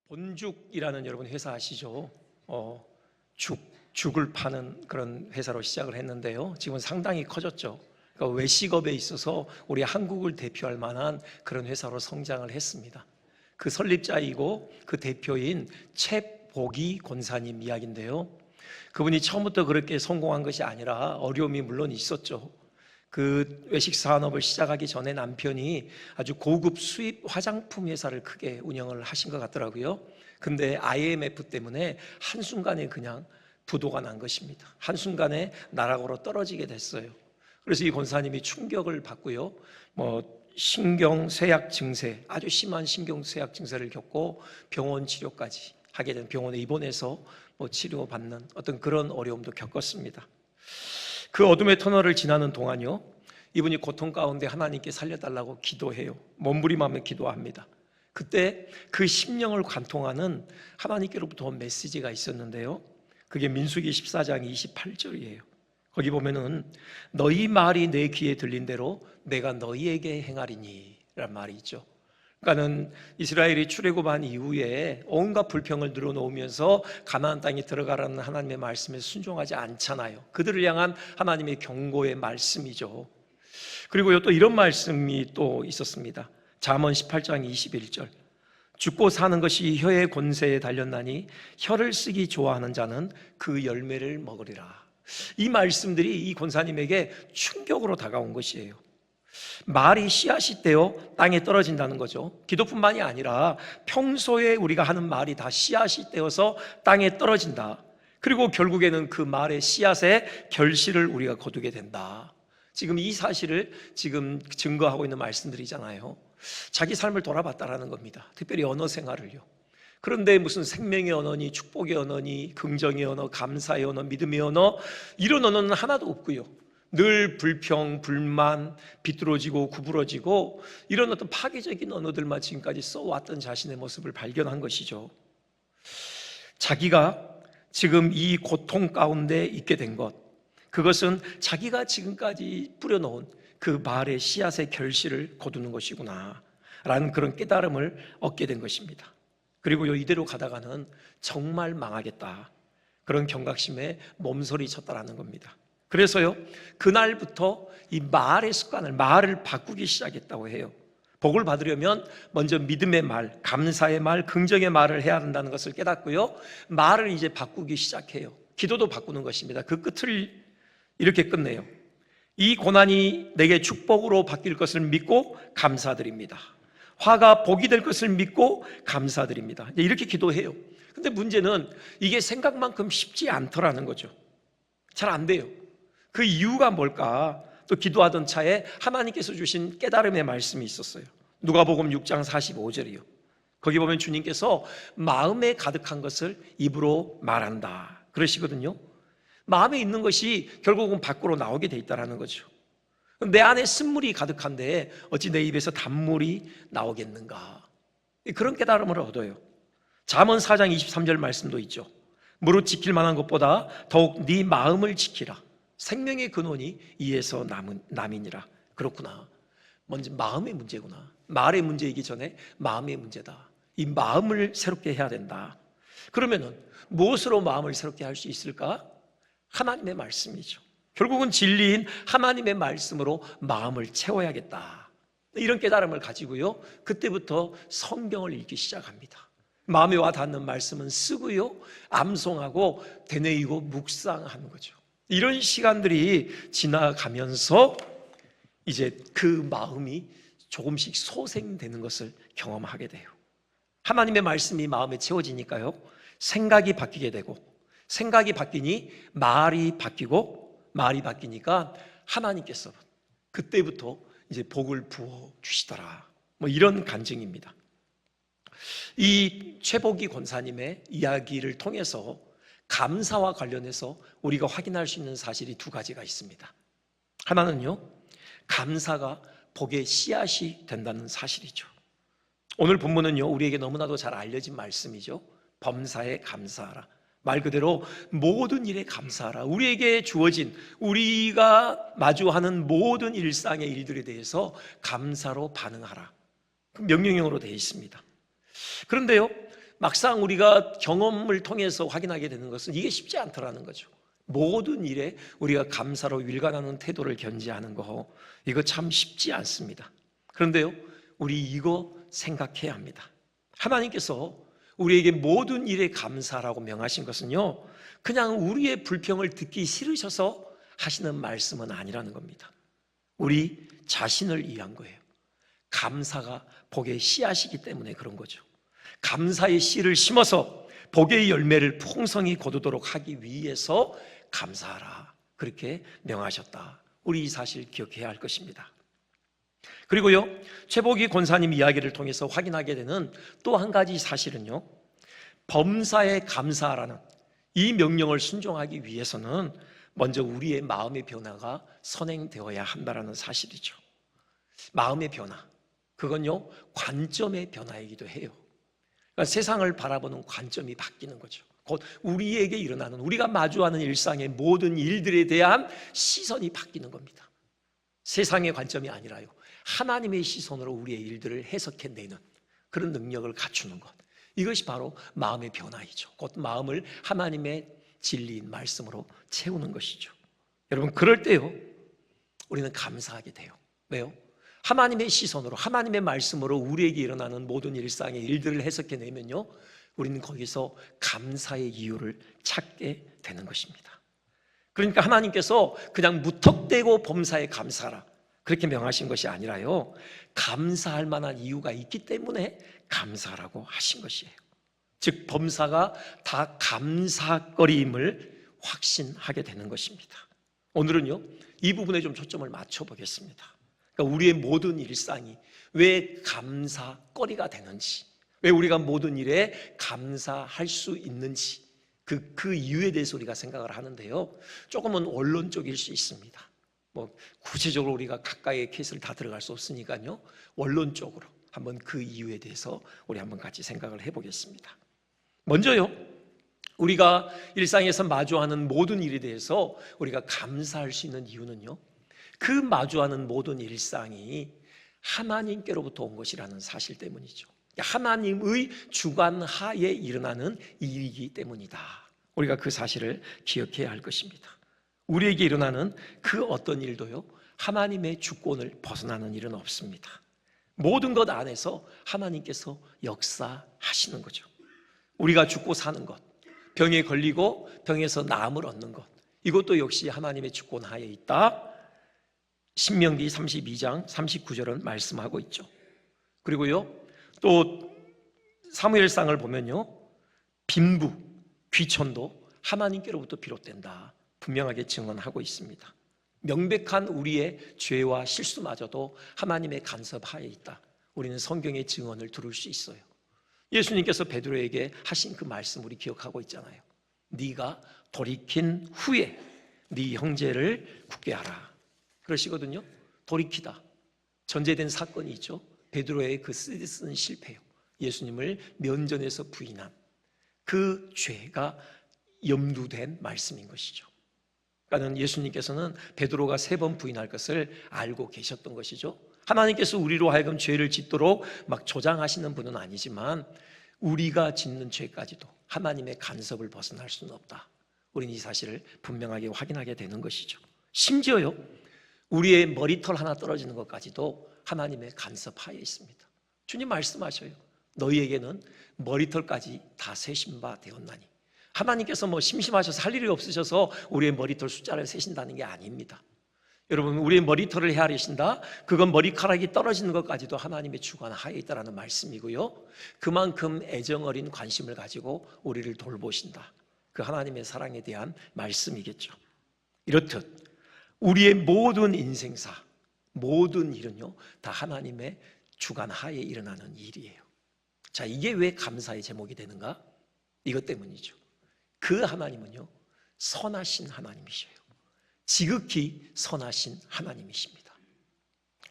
본죽이라는 여러분 회사 아시죠? 죽을 파는 그런 회사로 시작을 했는데요. 지금 상당히 커졌죠. 그러니까 외식업에 있어서 우리 한국을 대표할 만한 그런 회사로 성장을 했습니다. 그 설립자이고 그 대표인 최복이 권사님 이야기인데요. 그분이 처음부터 그렇게 성공한 것이 아니라 어려움이 물론 있었죠. 그 외식 산업을 시작하기 전에 남편이 아주 고급 수입 화장품 회사를 크게 운영을 하신 것 같더라고요. 근데 IMF 때문에 한순간에 그냥 부도가 난 것입니다. 한순간에 나락으로 떨어지게 됐어요. 그래서 이 권사님이 충격을 받고요. 신경쇠약 증세, 아주 심한 신경쇠약 증세를 겪고 병원 치료까지 하게 된, 병원에 입원해서 치료받는 어떤 그런 어려움도 겪었습니다. 그 어둠의 터널을 지나는 동안요, 이분이 고통 가운데 하나님께 살려달라고 기도해요. 몸부림하며 기도합니다. 그때 그 심령을 관통하는 하나님께로부터 온 메시지가 있었는데요, 그게 민수기 14장 28절이에요. 거기 보면은 너희 말이 내 귀에 들린 대로 내가 너희에게 행하리니 라는 말이 있죠. 그러니까는 이스라엘이 출애굽한 이후에 온갖 불평을 늘어놓으면서 가나안 땅에 들어가라는 하나님의 말씀에 순종하지 않잖아요. 그들을 향한 하나님의 경고의 말씀이죠. 그리고 또 이런 말씀이 또 있었습니다. 잠언 18장 21절, 죽고 사는 것이 혀의 권세에 달렸나니 혀를 쓰기 좋아하는 자는 그 열매를 먹으리라. 이 말씀들이 이 권사님에게 충격으로 다가온 것이에요. 말이 씨앗이 되어 땅에 떨어진다는 거죠. 기도뿐만이 아니라 평소에 우리가 하는 말이 다 씨앗이 되어서 땅에 떨어진다. 그리고 결국에는 그 말의 씨앗의 결실을 우리가 거두게 된다. 지금 이 사실을 지금 증거하고 있는 말씀들이잖아요. 자기 삶을 돌아봤다라는 겁니다. 특별히 언어 생활을요. 그런데 무슨 생명의 언어니, 축복의 언어니, 긍정의 언어, 감사의 언어, 믿음의 언어, 이런 언어는 하나도 없고요. 늘 불평, 불만, 비뚤어지고 구부러지고 이런 어떤 파괴적인 언어들만 지금까지 써왔던 자신의 모습을 발견한 것이죠. 자기가 지금 이 고통 가운데 있게 된 것, 그것은 자기가 지금까지 뿌려놓은 그 말의 씨앗의 결실을 거두는 것이구나 라는 그런 깨달음을 얻게 된 것입니다. 그리고 이대로 가다가는 정말 망하겠다, 그런 경각심에 몸서리 쳤다라는 겁니다. 그래서요, 그날부터 이 말의 습관을, 말을 바꾸기 시작했다고 해요. 복을 받으려면 먼저 믿음의 말, 감사의 말, 긍정의 말을 해야 한다는 것을 깨닫고요, 말을 이제 바꾸기 시작해요. 기도도 바꾸는 것입니다. 그 끝을 이렇게 끝내요. 이 고난이 내게 축복으로 바뀔 것을 믿고 감사드립니다. 화가 복이 될 것을 믿고 감사드립니다. 이렇게 기도해요. 근데 문제는 이게 생각만큼 쉽지 않더라는 거죠. 잘 안 돼요. 그 이유가 뭘까? 또 기도하던 차에 하나님께서 주신 깨달음의 말씀이 있었어요. 누가복음 6장 45절이요. 거기 보면 주님께서 마음에 가득한 것을 입으로 말한다 그러시거든요. 마음에 있는 것이 결국은 밖으로 나오게 돼 있다는 거죠. 내 안에 쓴물이 가득한데 어찌 내 입에서 단물이 나오겠는가? 그런 깨달음을 얻어요. 잠언 4장 23절 말씀도 있죠. 무릇 지킬 만한 것보다 더욱 네 마음을 지키라. 생명의 근원이 이에서 남이니라. 그렇구나. 먼저 마음의 문제구나. 말의 문제이기 전에 마음의 문제다. 이 마음을 새롭게 해야 된다. 그러면은 무엇으로 마음을 새롭게 할 수 있을까? 하나님의 말씀이죠. 결국은 진리인 하나님의 말씀으로 마음을 채워야겠다. 이런 깨달음을 가지고요, 그때부터 성경을 읽기 시작합니다. 마음에 와 닿는 말씀은 쓰고요, 암송하고 되뇌이고 묵상하는 거죠. 이런 시간들이 지나가면서 이제 그 마음이 조금씩 소생되는 것을 경험하게 돼요. 하나님의 말씀이 마음에 채워지니까요, 생각이 바뀌게 되고, 생각이 바뀌니 말이 바뀌고, 말이 바뀌니까 하나님께서 그때부터 이제 복을 부어 주시더라. 이런 간증입니다. 이 최복이 권사님의 이야기를 통해서 감사와 관련해서 우리가 확인할 수 있는 사실이 두 가지가 있습니다. 하나는요, 감사가 복의 씨앗이 된다는 사실이죠. 오늘 본문은요, 우리에게 너무나도 잘 알려진 말씀이죠. 범사에 감사하라. 말 그대로 모든 일에 감사하라. 우리에게 주어진, 우리가 마주하는 모든 일상의 일들에 대해서 감사로 반응하라. 명령형으로 되어 있습니다. 그런데요, 막상 우리가 경험을 통해서 확인하게 되는 것은 이게 쉽지 않더라는 거죠. 모든 일에 우리가 감사로 일관하는 태도를 견지하는 거, 이거 참 쉽지 않습니다. 그런데요, 우리 이거 생각해야 합니다. 하나님께서 우리에게 모든 일에 감사라고 명하신 것은요, 그냥 우리의 불평을 듣기 싫으셔서 하시는 말씀은 아니라는 겁니다. 우리 자신을 위한 거예요. 감사가 복의 씨앗이기 때문에 그런 거죠. 감사의 씨를 심어서 복의 열매를 풍성히 거두도록 하기 위해서 감사하라, 그렇게 명하셨다. 우리 이 사실 기억해야 할 것입니다. 그리고요, 최복희 권사님 이야기를 통해서 확인하게 되는 또 한 가지 사실은요, 범사에 감사하라는 이 명령을 순종하기 위해서는 먼저 우리의 마음의 변화가 선행되어야 한다는 사실이죠. 마음의 변화, 그건요, 관점의 변화이기도 해요. 그러니까 세상을 바라보는 관점이 바뀌는 거죠. 곧 우리에게 일어나는, 우리가 마주하는 일상의 모든 일들에 대한 시선이 바뀌는 겁니다. 세상의 관점이 아니라요, 하나님의 시선으로 우리의 일들을 해석해내는 그런 능력을 갖추는 것, 이것이 바로 마음의 변화이죠. 곧 마음을 하나님의 진리인 말씀으로 채우는 것이죠. 여러분, 그럴 때요, 우리는 감사하게 돼요. 왜요? 하나님의 시선으로, 하나님의 말씀으로 우리에게 일어나는 모든 일상의 일들을 해석해내면요, 우리는 거기서 감사의 이유를 찾게 되는 것입니다. 그러니까 하나님께서 그냥 무턱대고 범사에 감사하라, 그렇게 명하신 것이 아니라요, 감사할 만한 이유가 있기 때문에 감사라고 하신 것이에요. 즉, 범사가 다 감사거리임을 확신하게 되는 것입니다. 오늘은요, 이 부분에 좀 초점을 맞춰보겠습니다. 그러니까 우리의 모든 일상이 왜 감사거리가 되는지, 왜 우리가 모든 일에 감사할 수 있는지, 그 이유에 대해서 우리가 생각을 하는데요, 조금은 원론적일 수 있습니다. 구체적으로 우리가 가까이의 케이스를 다 들어갈 수 없으니까요, 원론적으로 한번 그 이유에 대해서 우리 한번 같이 생각을 해보겠습니다. 먼저요, 우리가 일상에서 마주하는 모든 일에 대해서 우리가 감사할 수 있는 이유는요, 그 마주하는 모든 일상이 하나님께로부터 온 것이라는 사실 때문이죠. 하나님의 주관 하에 일어나는 일이기 때문이다. 우리가 그 사실을 기억해야 할 것입니다. 우리에게 일어나는 그 어떤 일도요, 하나님의 주권을 벗어나는 일은 없습니다. 모든 것 안에서 하나님께서 역사하시는 거죠. 우리가 죽고 사는 것, 병에 걸리고 병에서 나음을 얻는 것, 이것도 역시 하나님의 주권 하에 있다. 신명기 32장 39절은 말씀하고 있죠. 그리고요, 또 사무엘상을 보면요, 빈부, 귀천도 하나님께로부터 비롯된다, 분명하게 증언하고 있습니다. 명백한 우리의 죄와 실수마저도 하나님의 간섭하에 있다. 우리는 성경의 증언을 들을 수 있어요. 예수님께서 베드로에게 하신 그 말씀 우리 기억하고 있잖아요. 네가 돌이킨 후에 네 형제를 굳게 하라, 그러시거든요. 돌이키다, 전제된 사건이 있죠. 베드로의 그 쓰디쓴 실패요, 예수님을 면전에서 부인한 그 죄가 염두된 말씀인 것이죠. 그러니까 예수님께서는 베드로가 3번 부인할 것을 알고 계셨던 것이죠. 하나님께서 우리로 하여금 죄를 짓도록 막 조장하시는 분은 아니지만 우리가 짓는 죄까지도 하나님의 간섭을 벗어날 수는 없다. 우리는 이 사실을 분명하게 확인하게 되는 것이죠. 심지어요, 우리의 머리털 하나 떨어지는 것까지도 하나님의 간섭하에 있습니다. 주님 말씀하셔요. 너희에게는 머리털까지 다 세신 바 되었나니. 하나님께서 심심하셔서 할 일이 없으셔서 우리의 머리털 숫자를 세신다는 게 아닙니다. 여러분, 우리의 머리털을 헤아리신다, 그건 머리카락이 떨어지는 것까지도 하나님의 주관 하에 있다는 말씀이고요, 그만큼 애정어린 관심을 가지고 우리를 돌보신다, 그 하나님의 사랑에 대한 말씀이겠죠. 이렇듯 우리의 모든 인생사, 모든 일은요, 다 하나님의 주관 하에 일어나는 일이에요. 자, 이게 왜 감사의 제목이 되는가? 이것 때문이죠. 그 하나님은요, 선하신 하나님이셔요. 지극히 선하신 하나님이십니다.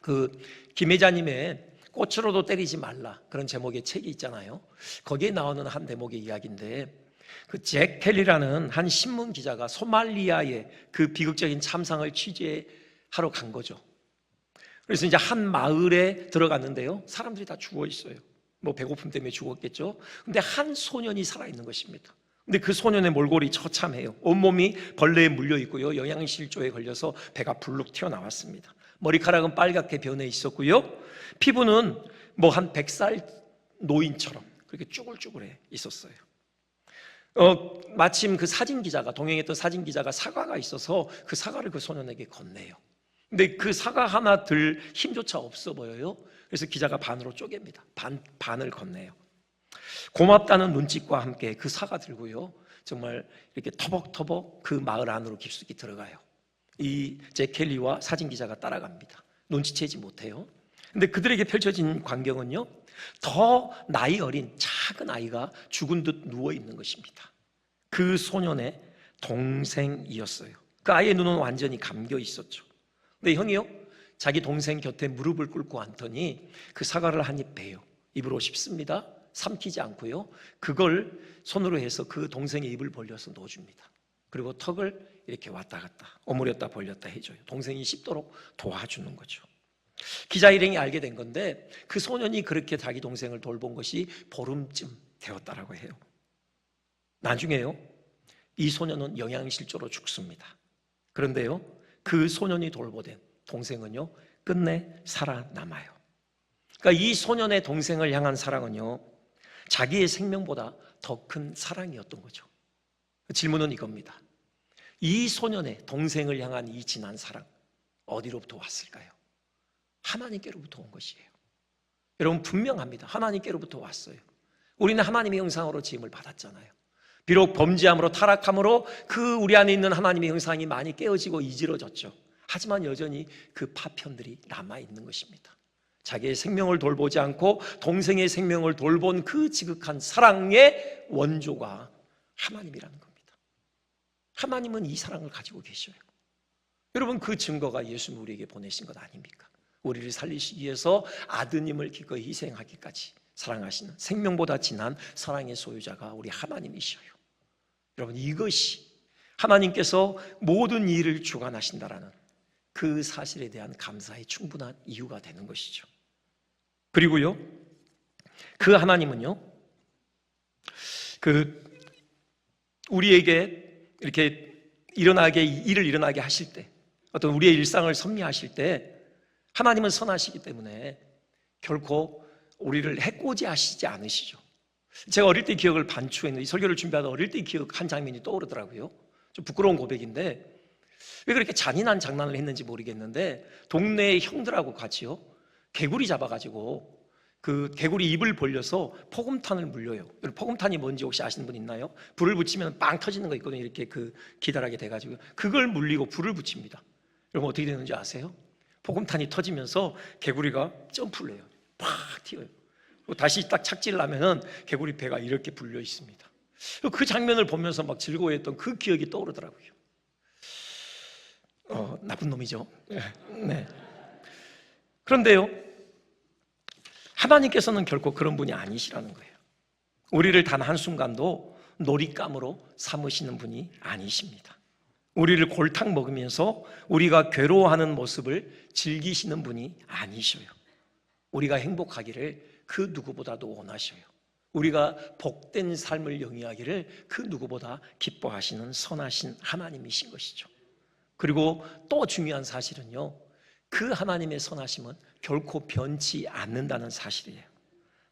그 김혜자님의 꽃으로도 때리지 말라, 그런 제목의 책이 있잖아요. 거기에 나오는 한 대목의 이야기인데, 그 잭 켈리라는 한 신문 기자가 소말리아의 그 비극적인 참상을 취재하러 간 거죠. 그래서 이제 한 마을에 들어갔는데요, 사람들이 다 죽어 있어요. 뭐 배고픔 때문에 죽었겠죠. 근데 한 소년이 살아있는 것입니다. 근데 그 소년의 몰골이 처참해요. 온몸이 벌레에 물려 있고요, 영양실조에 걸려서 배가 불룩 튀어나왔습니다. 머리카락은 빨갛게 변해 있었고요, 피부는 뭐 한 100살 노인처럼 그렇게 쭈글쭈글해 있었어요. 마침 그 사진 기자가, 동행했던 사진 기자가 사과가 있어서 그 사과를 그 소년에게 건네요. 근데 그 사과 하나 들 힘조차 없어 보여요. 그래서 기자가 반으로 쪼갭니다. 반을 건네요. 고맙다는 눈짓과 함께 그 사과 들고요, 정말 이렇게 터벅터벅 그 마을 안으로 깊숙이 들어가요. 이 잭 켈리와 사진 기자가 따라갑니다. 눈치채지 못해요. 근데 그들에게 펼쳐진 광경은요, 더 나이 어린 작은 아이가 죽은 듯 누워 있는 것입니다. 그 소년의 동생이었어요. 그 아이의 눈은 완전히 감겨 있었죠. 근데 형이요, 자기 동생 곁에 무릎을 꿇고 앉더니 그 사과를 한 입 베요. 입으로 씹습니다. 삼키지 않고요, 그걸 손으로 해서 그 동생의 입을 벌려서 넣어줍니다. 그리고 턱을 이렇게 왔다 갔다 오므렸다 벌렸다 해줘요. 동생이 씹도록 도와주는 거죠. 기자 일행이 알게 된 건데, 그 소년이 그렇게 자기 동생을 돌본 것이 보름쯤 되었다라고 해요. 나중에요, 이 소년은 영양실조로 죽습니다. 그런데요, 그 소년이 돌보된 동생은요, 끝내 살아남아요. 그러니까 이 소년의 동생을 향한 사랑은요, 자기의 생명보다 더 큰 사랑이었던 거죠. 질문은 이겁니다. 이 소년의 동생을 향한 이 진한 사랑, 어디로부터 왔을까요? 하나님께로부터 온 것이에요. 여러분, 분명합니다. 하나님께로부터 왔어요. 우리는 하나님의 형상으로 지음을 받았잖아요. 비록 범죄함으로 타락함으로 그 우리 안에 있는 하나님의 형상이 많이 깨어지고 이지러졌죠. 하지만 여전히 그 파편들이 남아있는 것입니다. 자기의 생명을 돌보지 않고 동생의 생명을 돌본 그 지극한 사랑의 원조가 하나님이라는 겁니다. 하나님은 이 사랑을 가지고 계셔요. 여러분, 그 증거가 예수님 우리에게 보내신 것 아닙니까? 우리를 살리시기 위해서 아드님을 기꺼이 희생하기까지 사랑하시는, 생명보다 진한 사랑의 소유자가 우리 하나님이셔요. 여러분, 이것이 하나님께서 모든 일을 주관하신다라는 그 사실에 대한 감사의 충분한 이유가 되는 것이죠. 그리고요, 그 하나님은요, 우리에게 이렇게 일을 일어나게 하실 때, 어떤 우리의 일상을 섭리하실 때, 하나님은 선하시기 때문에 결코 우리를 해코지하시지 않으시죠. 제가 어릴 때 기억을 반추했는데, 이 설교를 준비하다 어릴 때 기억한 장면이 떠오르더라고요. 좀 부끄러운 고백인데, 왜 그렇게 잔인한 장난을 했는지 모르겠는데, 동네의 형들하고 같이요, 개구리 잡아가지고 그 개구리 입을 벌려서 포금탄을 물려요. 포금탄이 뭔지 혹시 아시는 분 있나요? 불을 붙이면 빵 터지는 거 있거든요. 이렇게 그 기다랗게 돼가지고 그걸 물리고 불을 붙입니다. 여러분, 어떻게 되는지 아세요? 포금탄이 터지면서 개구리가 점프를 해요. 팍 튀어요. 다시 딱 착지를 하면은 개구리 배가 이렇게 불려 있습니다. 그 장면을 보면서 막 즐거워했던 그 기억이 떠오르더라고요. 나쁜 놈이죠. 네. 그런데요, 하나님께서는 결코 그런 분이 아니시라는 거예요. 우리를 단 한순간도 놀잇감으로 삼으시는 분이 아니십니다. 우리를 골탕 먹으면서 우리가 괴로워하는 모습을 즐기시는 분이 아니셔요. 우리가 행복하기를 그 누구보다도 원하셔요. 우리가 복된 삶을 영위하기를 그 누구보다 기뻐하시는 선하신 하나님이신 것이죠. 그리고 또 중요한 사실은요, 그 하나님의 선하심은 결코 변치 않는다는 사실이에요.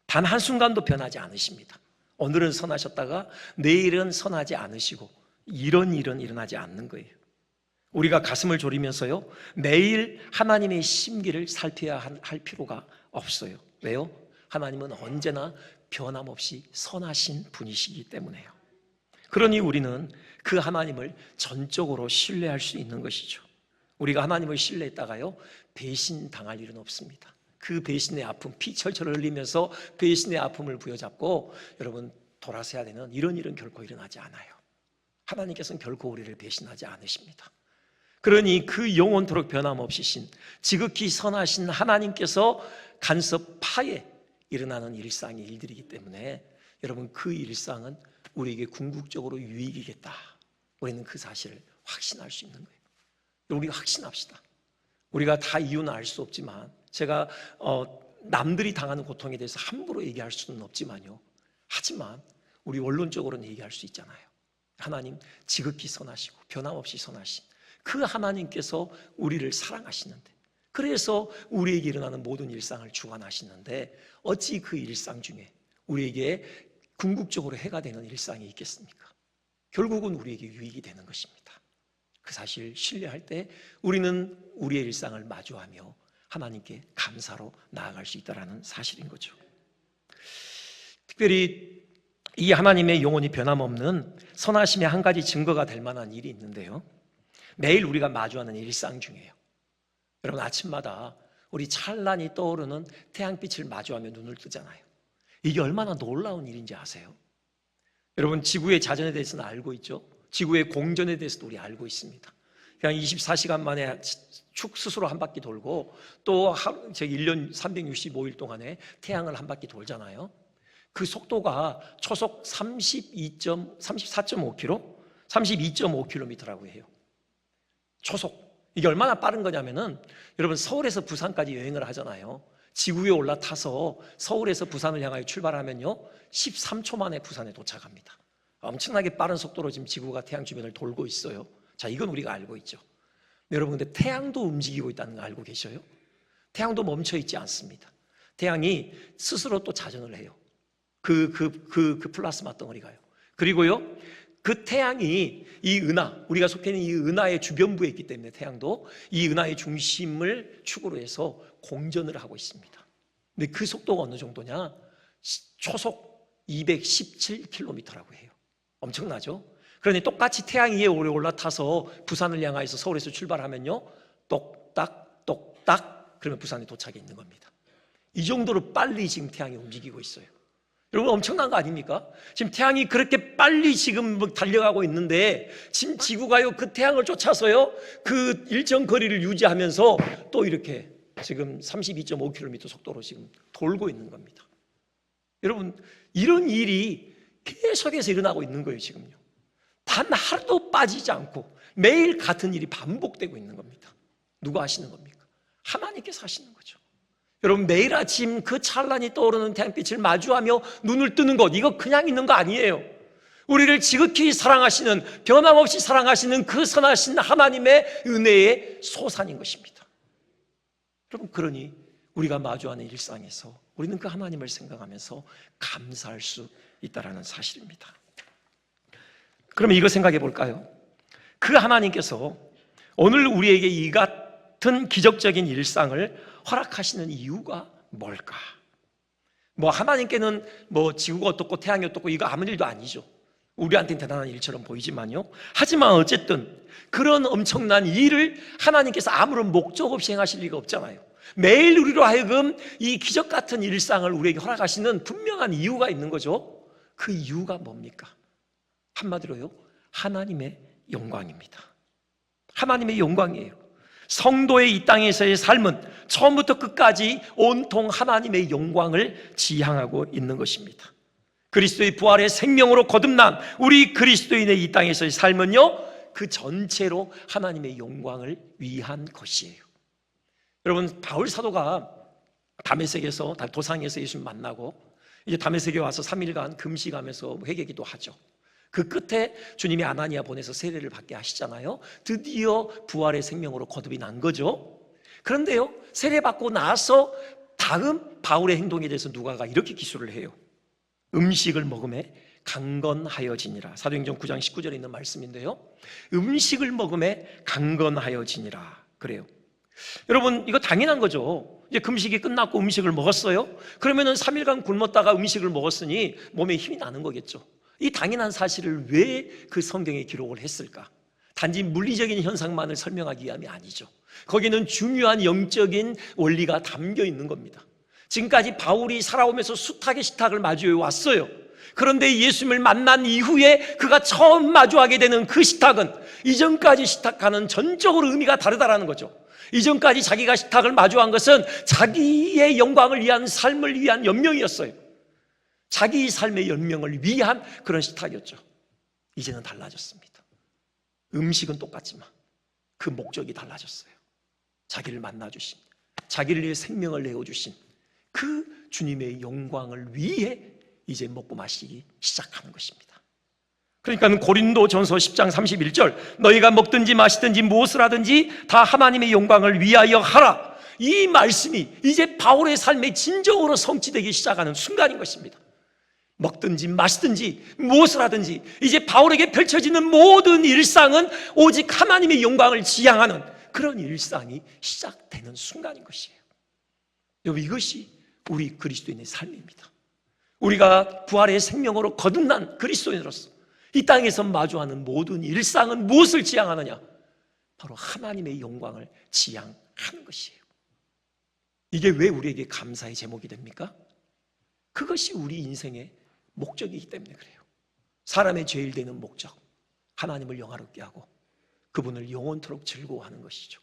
단 한순간도 변하지 않으십니다. 오늘은 선하셨다가 내일은 선하지 않으시고, 이런 일은 일어나지 않는 거예요. 우리가 가슴을 졸이면서요, 매일 하나님의 심기를 살펴야 할 필요가 없어요. 왜요? 하나님은 언제나 변함없이 선하신 분이시기 때문에요. 그러니 우리는 그 하나님을 전적으로 신뢰할 수 있는 것이죠. 우리가 하나님을 신뢰했다가요, 배신당할 일은 없습니다. 그 배신의 아픔, 피 철철 흘리면서 배신의 아픔을 부여잡고 여러분 돌아서야 되는 이런 일은 결코 일어나지 않아요. 하나님께서는 결코 우리를 배신하지 않으십니다. 그러니 그 영원토록 변함없이 신, 지극히 선하신 하나님께서 간섭하에 일어나는 일상의 일들이기 때문에 여러분, 그 일상은 우리에게 궁극적으로 유익이겠다, 우리는 그 사실을 확신할 수 있는 거예요. 우리가 확신합시다. 우리가 다 이유는 알 수 없지만, 제가 남들이 당하는 고통에 대해서 함부로 얘기할 수는 없지만요, 하지만 우리 원론적으로는 얘기할 수 있잖아요. 하나님 지극히 선하시고 변함없이 선하신 그 하나님께서 우리를 사랑하시는데, 그래서 우리에게 일어나는 모든 일상을 주관하시는데 어찌 그 일상 중에 우리에게 궁극적으로 해가 되는 일상이 있겠습니까? 결국은 우리에게 유익이 되는 것입니다. 그 사실 신뢰할 때 우리는 우리의 일상을 마주하며 하나님께 감사로 나아갈 수 있다는 사실인 거죠. 특별히 이 하나님의 영원히 변함없는 선하심의 한 가지 증거가 될 만한 일이 있는데요, 매일 우리가 마주하는 일상 중에요, 여러분 아침마다 우리 찬란히 떠오르는 태양빛을 마주하며 눈을 뜨잖아요. 이게 얼마나 놀라운 일인지 아세요? 여러분 지구의 자전에 대해서는 알고 있죠? 지구의 공전에 대해서도 우리 알고 있습니다. 그냥 24시간 만에 축 스스로 한 바퀴 돌고 또 1년 365일 동안에 태양을 한 바퀴 돌잖아요. 그 속도가 초속 34.5km, 32.5km라고 해요. 초속. 이게 얼마나 빠른 거냐면은, 여러분 서울에서 부산까지 여행을 하잖아요. 지구에 올라타서 서울에서 부산을 향하여 출발하면요 13초 만에 부산에 도착합니다. 엄청나게 빠른 속도로 지금 지구가 태양 주변을 돌고 있어요. 자, 이건 우리가 알고 있죠. 여러분 근데 태양도 움직이고 있다는 거 알고 계셔요? 태양도 멈춰 있지 않습니다. 태양이 스스로 또 자전을 해요. 그 플라스마 덩어리가요. 그리고요 그 태양이 이 은하, 우리가 속해 있는 이 은하의 주변부에 있기 때문에 태양도 이 은하의 중심을 축으로 해서 공전을 하고 있습니다. 근데 그 속도가 어느 정도냐? 초속 217km라고 해요. 엄청나죠? 그러니 똑같이 태양 위에 올라타서 부산을 향하여서 서울에서 출발하면요 똑딱 똑딱 그러면 부산에 도착해 있는 겁니다. 이 정도로 빨리 지금 태양이 움직이고 있어요. 여러분 엄청난 거 아닙니까? 지금 태양이 그렇게 빨리 지금 달려가고 있는데 지금 지구가요 그 태양을 쫓아서요 그 일정 거리를 유지하면서 또 이렇게 지금 32.5km 속도로 지금 돌고 있는 겁니다. 여러분 이런 일이 계속해서 일어나고 있는 거예요. 지금요 단 하루도 빠지지 않고 매일 같은 일이 반복되고 있는 겁니다. 누가 하시는 겁니까? 하나님께서 하시는 거죠. 여러분 매일 아침 그 찬란히 떠오르는 태양빛을 마주하며 눈을 뜨는 것, 이거 그냥 있는 거 아니에요. 우리를 지극히 사랑하시는, 변함없이 사랑하시는 그 선하신 하나님의 은혜의 소산인 것입니다. 여러분 그러니 우리가 마주하는 일상에서 우리는 그 하나님을 생각하면서 감사할 수 있다는 사실입니다. 그러면 이거 생각해 볼까요? 그 하나님께서 오늘 우리에게 이 같은 기적적인 일상을 허락하시는 이유가 뭘까? 하나님께는 지구가 어떻고 태양이 어떻고 이거 아무 일도 아니죠. 우리한테는 대단한 일처럼 보이지만요. 하지만 어쨌든 그런 엄청난 일을 하나님께서 아무런 목적 없이 행하실 리가 없잖아요. 매일 우리로 하여금 이 기적 같은 일상을 우리에게 허락하시는 분명한 이유가 있는 거죠. 그 이유가 뭡니까? 한마디로요, 하나님의 영광입니다. 하나님의 영광이에요. 성도의 이 땅에서의 삶은 처음부터 끝까지 온통 하나님의 영광을 지향하고 있는 것입니다. 그리스도의 부활의 생명으로 거듭난 우리 그리스도인의 이 땅에서의 삶은요 그 전체로 하나님의 영광을 위한 것이에요. 여러분 바울 사도가 다메섹에서 도상에서 예수님 만나고 이제 다메섹에 와서 3일간 금식하면서 회개기도 하죠. 그 끝에 주님이 아나니아 보내서 세례를 받게 하시잖아요. 드디어 부활의 생명으로 거듭이 난 거죠. 그런데요 세례 받고 나서 다음 바울의 행동에 대해서 누가가 이렇게 기술을 해요. 음식을 먹음에 강건하여지니라. 사도행전 9장 19절에 있는 말씀인데요, 음식을 먹음에 강건하여지니라 그래요. 여러분 이거 당연한 거죠. 이제 금식이 끝났고 음식을 먹었어요. 그러면은 3일간 굶었다가 음식을 먹었으니 몸에 힘이 나는 거겠죠. 이 당연한 사실을 왜 그 성경에 기록을 했을까? 단지 물리적인 현상만을 설명하기 위함이 아니죠. 거기는 중요한 영적인 원리가 담겨 있는 겁니다. 지금까지 바울이 살아오면서 숱하게 식탁을 마주해 왔어요. 그런데 예수님을 만난 이후에 그가 처음 마주하게 되는 그 식탁은 이전까지 식탁과는 전적으로 의미가 다르다라는 거죠. 이전까지 자기가 식탁을 마주한 것은 자기의 영광을 위한 삶을 위한 연명이었어요. 자기 삶의 연명을 위한 그런 식탁이었죠. 이제는 달라졌습니다. 음식은 똑같지만 그 목적이 달라졌어요. 자기를 만나주신, 자기를 위해 생명을 내어주신 그 주님의 영광을 위해 이제 먹고 마시기 시작하는 것입니다. 그러니까 고린도전서 10장 31절 너희가 먹든지 마시든지 무엇을 하든지 다 하나님의 영광을 위하여 하라. 이 말씀이 이제 바울의 삶에 진정으로 성취되기 시작하는 순간인 것입니다. 먹든지 마시든지 무엇을 하든지 이제 바울에게 펼쳐지는 모든 일상은 오직 하나님의 영광을 지향하는 그런 일상이 시작되는 순간인 것이에요. 여러분, 이것이 우리 그리스도인의 삶입니다. 우리가 부활의 생명으로 거듭난 그리스도인으로서 이 땅에서 마주하는 모든 일상은 무엇을 지향하느냐? 바로 하나님의 영광을 지향하는 것이에요. 이게 왜 우리에게 감사의 제목이 됩니까? 그것이 우리 인생의 목적이기 때문에 그래요. 사람의 제일 되는 목적, 하나님을 영화롭게 하고 그분을 영원토록 즐거워하는 것이죠.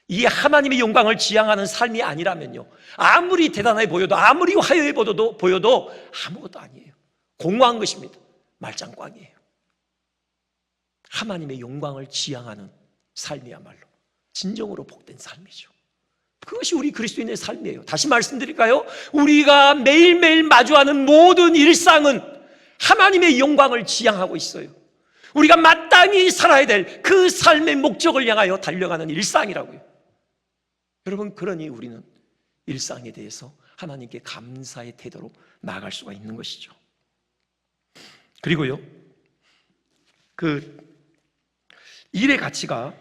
이 하나님의 영광을 지향하는 삶이 아니라면요, 아무리 대단해 보여도 아무리 화려해 보여도 아무것도 아니에요. 공허한 것입니다. 말짱꽝이에요. 하나님의 영광을 지향하는 삶이야말로 진정으로 복된 삶이죠. 그것이 우리 그리스도인의 삶이에요. 다시 말씀드릴까요? 우리가 매일매일 마주하는 모든 일상은 하나님의 영광을 지향하고 있어요. 우리가 마땅히 살아야 될 그 삶의 목적을 향하여 달려가는 일상이라고요. 여러분, 그러니 우리는 일상에 대해서 하나님께 감사의 태도로 나아갈 수가 있는 것이죠. 그리고요, 그 일의 가치가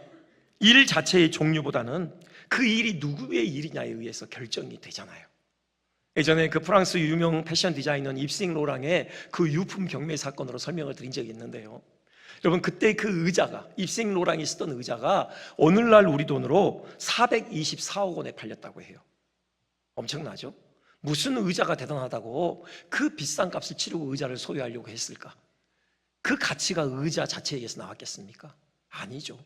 일 자체의 종류보다는 그 일이 누구의 일이냐에 의해서 결정이 되잖아요. 예전에 그 프랑스 유명 패션 디자이너 입싱 로랑의 그 유품 경매 사건으로 설명을 드린 적이 있는데요. 여러분, 그때 그 의자가, 입싱 로랑이 쓰던 의자가 오늘날 우리 돈으로 424억 원에 팔렸다고 해요. 엄청나죠? 무슨 의자가 대단하다고 그 비싼 값을 치르고 의자를 소유하려고 했을까? 그 가치가 의자 자체에서 나왔겠습니까? 아니죠.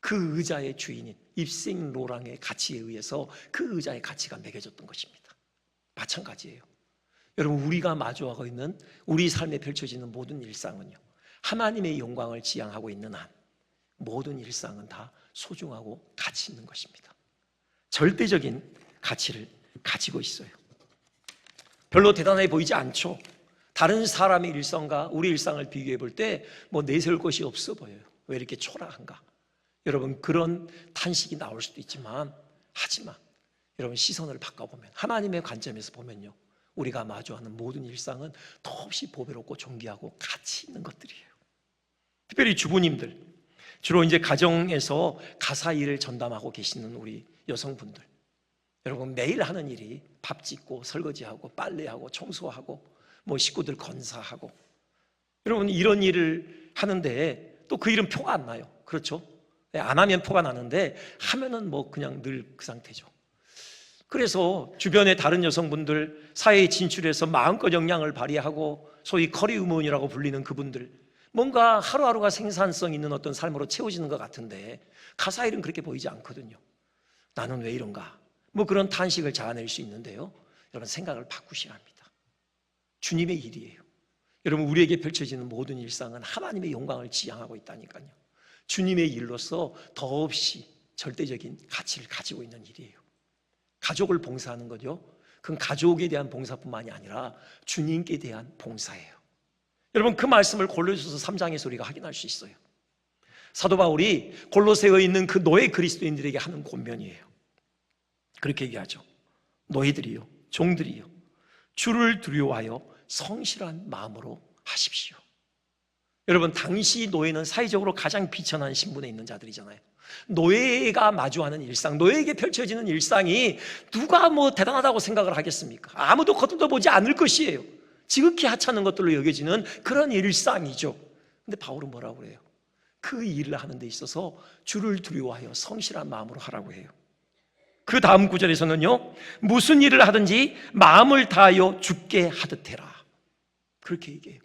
그 의자의 주인인 입싱 로랑의 가치에 의해서 그 의자의 가치가 매겨졌던 것입니다. 마찬가지예요. 여러분, 우리가 마주하고 있는 우리 삶에 펼쳐지는 모든 일상은요, 하나님의 영광을 지향하고 있는 한 모든 일상은 다 소중하고 가치 있는 것입니다. 절대적인 가치를 가지고 있어요. 별로 대단해 보이지 않죠. 다른 사람의 일상과 우리 일상을 비교해 볼 때 뭐 내세울 것이 없어 보여요. 왜 이렇게 초라한가? 여러분, 그런 탄식이 나올 수도 있지만, 하지만 여러분, 시선을 바꿔보면, 하나님의 관점에서 보면요, 우리가 마주하는 모든 일상은 더없이 보배롭고 존귀하고 가치 있는 것들이에요. 특별히 주부님들, 주로 이제 가정에서 가사 일을 전담하고 계시는 우리 여성분들, 여러분, 매일 하는 일이 밥 짓고 설거지하고 빨래하고 청소하고 뭐 식구들 건사하고, 여러분, 이런 일을 하는데 또 그 일은 표가 안 나요. 그렇죠? 안 하면 표가 나는데 하면은 뭐 그냥 늘 그 상태죠. 그래서 주변의 다른 여성분들, 사회에 진출해서 마음껏 역량을 발휘하고 소위 커리우먼이라고 불리는 그분들, 뭔가 하루하루가 생산성 있는 어떤 삶으로 채워지는 것 같은데 가사일은 그렇게 보이지 않거든요. 나는 왜 이런가? 뭐 그런 탄식을 자아낼 수 있는데요, 여러분, 생각을 바꾸셔야 합니다. 주님의 일이에요. 여러분, 우리에게 펼쳐지는 모든 일상은 하나님의 영광을 지향하고 있다니까요. 주님의 일로서 더없이 절대적인 가치를 가지고 있는 일이에요. 가족을 봉사하는 거죠. 그건 가족에 대한 봉사뿐만이 아니라 주님께 대한 봉사예요. 여러분, 그 말씀을 골로새서 3장에서 우리가 확인할 수 있어요. 사도 바울이 골로새에 있는 그 노예 그리스도인들에게 하는 권면이에요. 그렇게 얘기하죠. 너희들이요, 종들이요, 주를 두려워하여 성실한 마음으로 하십시오. 여러분, 당시 노예는 사회적으로 가장 비천한 신분에 있는 자들이잖아요. 노예가 마주하는 일상, 노예에게 펼쳐지는 일상이 누가 뭐 대단하다고 생각을 하겠습니까? 아무도 거들떠 보지 않을 것이에요. 지극히 하찮은 것들로 여겨지는 그런 일상이죠. 근데 바울은 뭐라고 그래요? 그 일을 하는 데 있어서 주를 두려워하여 성실한 마음으로 하라고 해요. 그 다음 구절에서는요, 무슨 일을 하든지 마음을 다하여 주께 하듯 해라, 그렇게 얘기해요.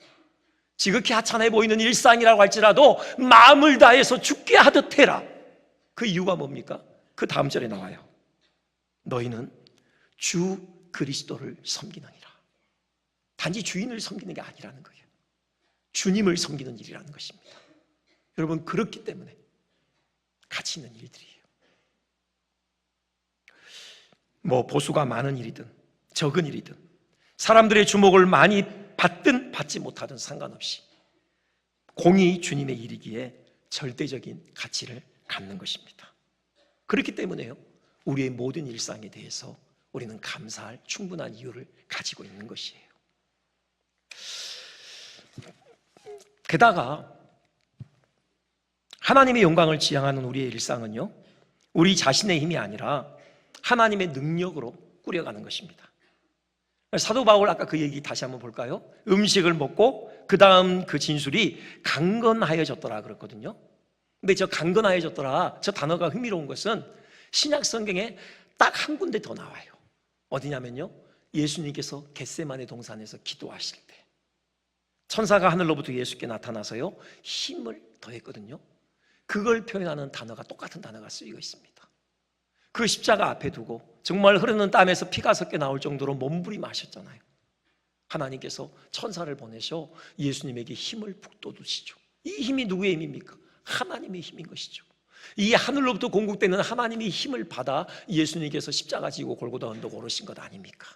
지극히 하찮아 보이는 일상이라고 할지라도 마음을 다해서 주께 하듯 해라. 그 이유가 뭡니까? 그 다음 절에 나와요. 너희는 주 그리스도를 섬기느니라. 단지 주인을 섬기는 게 아니라는 거예요. 주님을 섬기는 일이라는 것입니다. 여러분, 그렇기 때문에 가치 있는 일들이에요. 뭐 보수가 많은 일이든 적은 일이든 사람들의 주목을 많이 받든 받지 못하든 상관없이 공의 주님의 일이기에 절대적인 가치를 갖는 것입니다. 그렇기 때문에요, 우리의 모든 일상에 대해서 우리는 감사할 충분한 이유를 가지고 있는 것이에요. 게다가 하나님의 영광을 지향하는 우리의 일상은요, 우리 자신의 힘이 아니라 하나님의 능력으로 꾸려가는 것입니다. 사도 바울 아까 그 얘기 다시 한번 볼까요? 음식을 먹고 그 다음 그 진술이 강건하여졌더라 그랬거든요. 근데 저 강건하여졌더라, 저 단어가 흥미로운 것은 신약 성경에 딱 한 군데 더 나와요. 어디냐면요, 예수님께서 겟세마네 동산에서 기도하실 때 천사가 하늘로부터 예수께 나타나서요 힘을 더했거든요. 그걸 표현하는 단어가, 똑같은 단어가 쓰이고 있습니다. 그 십자가 앞에 두고 정말 흐르는 땀에서 피가 섞여 나올 정도로 몸부림하셨잖아요. 하나님께서 천사를 보내셔 예수님에게 힘을 북돋우시죠. 이 힘이 누구의 힘입니까? 하나님의 힘인 것이죠. 이 하늘로부터 공급되는 하나님의 힘을 받아 예수님께서 십자가 지고 골고다 언덕 오르신 것 아닙니까?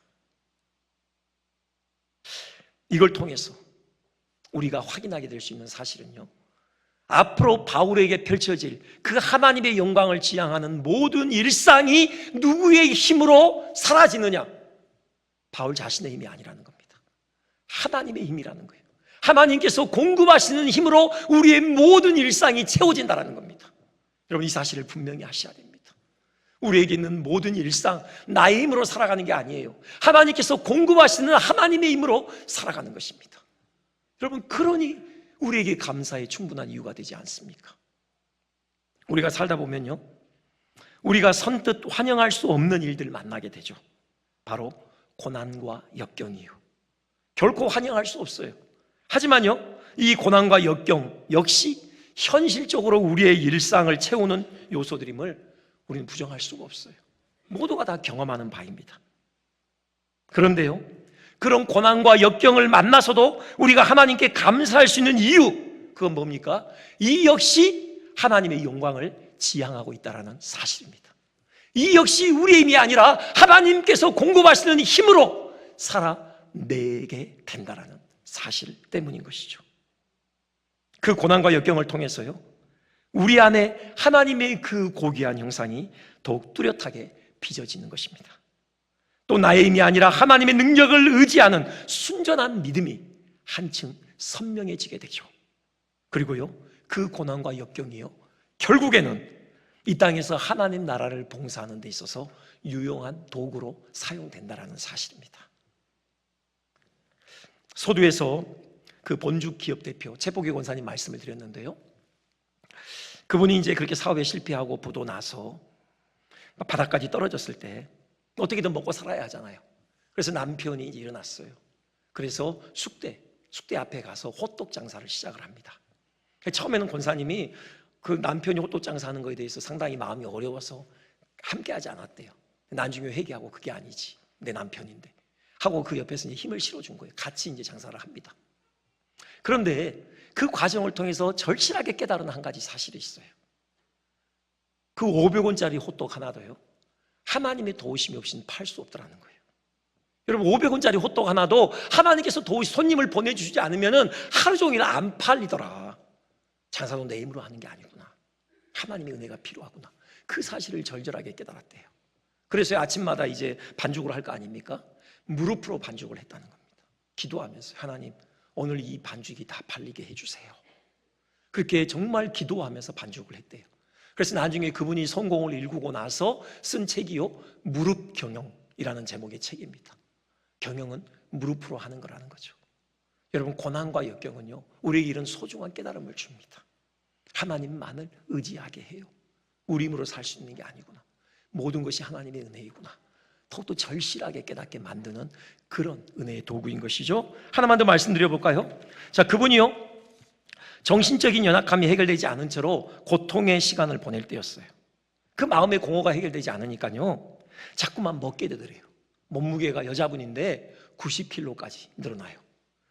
이걸 통해서 우리가 확인하게 될 수 있는 사실은요, 앞으로 바울에게 펼쳐질 그 하나님의 영광을 지향하는 모든 일상이 누구의 힘으로 사라지느냐? 바울 자신의 힘이 아니라는 겁니다. 하나님의 힘이라는 거예요. 하나님께서 공급하시는 힘으로 우리의 모든 일상이 채워진다는 겁니다. 여러분, 이 사실을 분명히 아셔야 됩니다. 우리에게 있는 모든 일상, 나의 힘으로 살아가는 게 아니에요. 하나님께서 공급하시는 하나님의 힘으로 살아가는 것입니다. 여러분, 그러니 우리에게 감사의 충분한 이유가 되지 않습니까? 우리가 살다 보면요, 우리가 선뜻 환영할 수 없는 일들을 만나게 되죠. 바로 고난과 역경이요. 결코 환영할 수 없어요. 하지만요, 이 고난과 역경 역시 현실적으로 우리의 일상을 채우는 요소들임을 우리는 부정할 수가 없어요. 모두가 다 경험하는 바입니다. 그런데요, 그런 고난과 역경을 만나서도 우리가 하나님께 감사할 수 있는 이유, 그건 뭡니까? 이 역시 하나님의 영광을 지향하고 있다는 사실입니다. 이 역시 우리의 힘이 아니라 하나님께서 공급하시는 힘으로 살아내게 된다는 사실 때문인 것이죠. 그 고난과 역경을 통해서요, 우리 안에 하나님의 그 고귀한 형상이 더욱 뚜렷하게 빚어지는 것입니다. 또 나의 힘이 아니라 하나님의 능력을 의지하는 순전한 믿음이 한층 선명해지게 되죠. 그리고요, 그 고난과 역경이요, 결국에는 이 땅에서 하나님 나라를 봉사하는 데 있어서 유용한 도구로 사용된다는 사실입니다. 소두에서 그 본죽 기업 대표 최복희 권사님 말씀을 드렸는데요, 그분이 이제 그렇게 사업에 실패하고 부도 나서 바닥까지 떨어졌을 때 어떻게든 먹고 살아야 하잖아요. 그래서 남편이 이제 일어났어요. 그래서 숙대 앞에 가서 호떡 장사를 시작을 합니다. 처음에는 권사님이 그 남편이 호떡 장사하는 거에 대해서 상당히 마음이 어려워서 함께하지 않았대요. 나중에 회개하고 그게 아니지, 내 남편인데 하고 그 옆에서 이제 힘을 실어준 거예요. 같이 이제 장사를 합니다. 그런데 그 과정을 통해서 절실하게 깨달은 한 가지 사실이 있어요. 그 500원짜리 호떡 하나도요, 하나님의 도우심이 없이는 팔 수 없더라는 거예요. 여러분, 500원짜리 호떡 하나도 하나님께서 손님을 보내주시지 않으면 하루 종일 안 팔리더라. 장사도 내 힘으로 하는 게 아니구나. 하나님의 은혜가 필요하구나. 그 사실을 절절하게 깨달았대요. 그래서 아침마다 이제 반죽을 할 거 아닙니까? 무릎으로 반죽을 했다는 겁니다. 기도하면서, 하나님, 오늘 이 반죽이 다 팔리게 해주세요. 그렇게 정말 기도하면서 반죽을 했대요. 그래서 나중에 그분이 성공을 일구고 나서 쓴 책이요, 무릎 경영이라는 제목의 책입니다. 경영은 무릎으로 하는 거라는 거죠. 여러분, 고난과 역경은요, 우리에게 이런 소중한 깨달음을 줍니다. 하나님만을 의지하게 해요. 우리 힘으로 살 수 있는 게 아니구나. 모든 것이 하나님의 은혜이구나. 더욱더 절실하게 깨닫게 만드는 그런 은혜의 도구인 것이죠. 하나만 더 말씀드려볼까요? 자, 그분이요, 정신적인 연약함이 해결되지 않은 채로 고통의 시간을 보낼 때였어요. 그 마음의 공허가 해결되지 않으니까요, 자꾸만 먹게 되더래요. 몸무게가 여자분인데 90kg까지 늘어나요.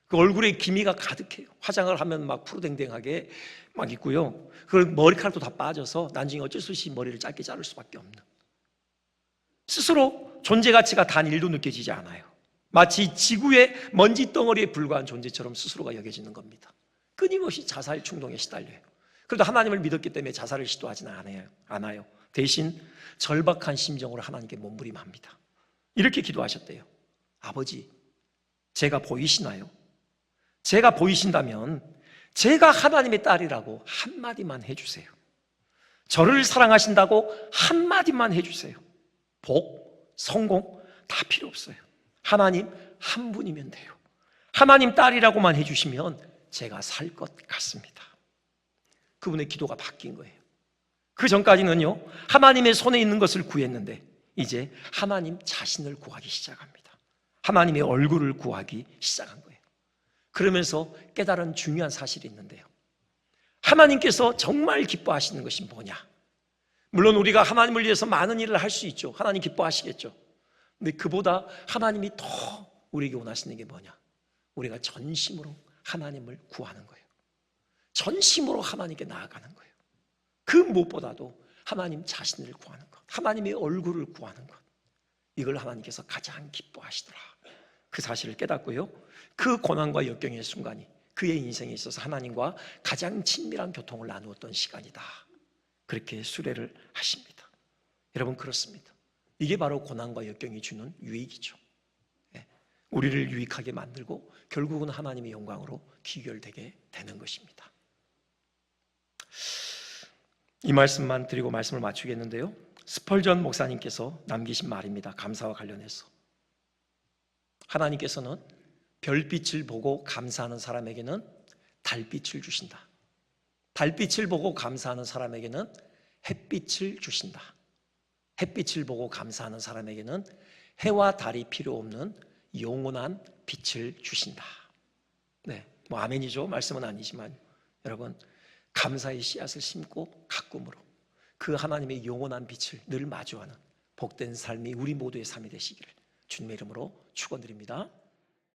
그 얼굴에 기미가 가득해요. 화장을 하면 막 푸르댕댕하게 막 있고요. 그 머리카락도 다 빠져서 나중에 어쩔 수 없이 머리를 짧게 자를 수밖에 없는, 스스로 존재 가치가 단 1도 느껴지지 않아요. 마치 지구의 먼지 덩어리에 불과한 존재처럼 스스로가 여겨지는 겁니다. 끊임없이 자살 충동에 시달려요. 그래도 하나님을 믿었기 때문에 자살을 시도하지는 않아요. 대신 절박한 심정으로 하나님께 몸부림합니다. 이렇게 기도하셨대요. 아버지, 제가 보이시나요? 제가 보이신다면 제가 하나님의 딸이라고 한마디만 해주세요. 저를 사랑하신다고 한마디만 해주세요. 복, 성공 다 필요 없어요. 하나님 한 분이면 돼요. 하나님 딸이라고만 해주시면 제가 살 것 같습니다. 그분의 기도가 바뀐 거예요. 그 전까지는요, 하나님의 손에 있는 것을 구했는데 이제 하나님 자신을 구하기 시작합니다. 하나님의 얼굴을 구하기 시작한 거예요. 그러면서 깨달은 중요한 사실이 있는데요, 하나님께서 정말 기뻐하시는 것이 뭐냐? 물론 우리가 하나님을 위해서 많은 일을 할 수 있죠. 하나님 기뻐하시겠죠. 근데 그보다 하나님이 더 우리에게 원하시는 게 뭐냐? 우리가 전심으로 하나님을 구하는 거예요. 전심으로 하나님께 나아가는 거예요. 그 무엇보다도 하나님 자신을 구하는 것, 하나님의 얼굴을 구하는 것, 이걸 하나님께서 가장 기뻐하시더라. 그 사실을 깨닫고요, 그 고난과 역경의 순간이 그의 인생에 있어서 하나님과 가장 친밀한 교통을 나누었던 시간이다. 그렇게 수레를 하십니다. 여러분, 그렇습니다. 이게 바로 고난과 역경이 주는 유익이죠. 우리를 유익하게 만들고 결국은 하나님의 영광으로 귀결되게 되는 것입니다. 이 말씀만 드리고 말씀을 마치겠는데요, 스펄전 목사님께서 남기신 말입니다. 감사와 관련해서 하나님께서는 별빛을 보고 감사하는 사람에게는 달빛을 주신다. 달빛을 보고 감사하는 사람에게는 햇빛을 주신다. 햇빛을 보고 감사하는 사람에게는 해와 달이 필요 없는 영원한 빛을 주신다. 네, 뭐 아멘이죠. 말씀은 아니지만 여러분, 감사의 씨앗을 심고 가꿈으로 그 하나님의 영원한 빛을 늘 마주하는 복된 삶이 우리 모두의 삶이 되시기를 주님의 이름으로 축원드립니다.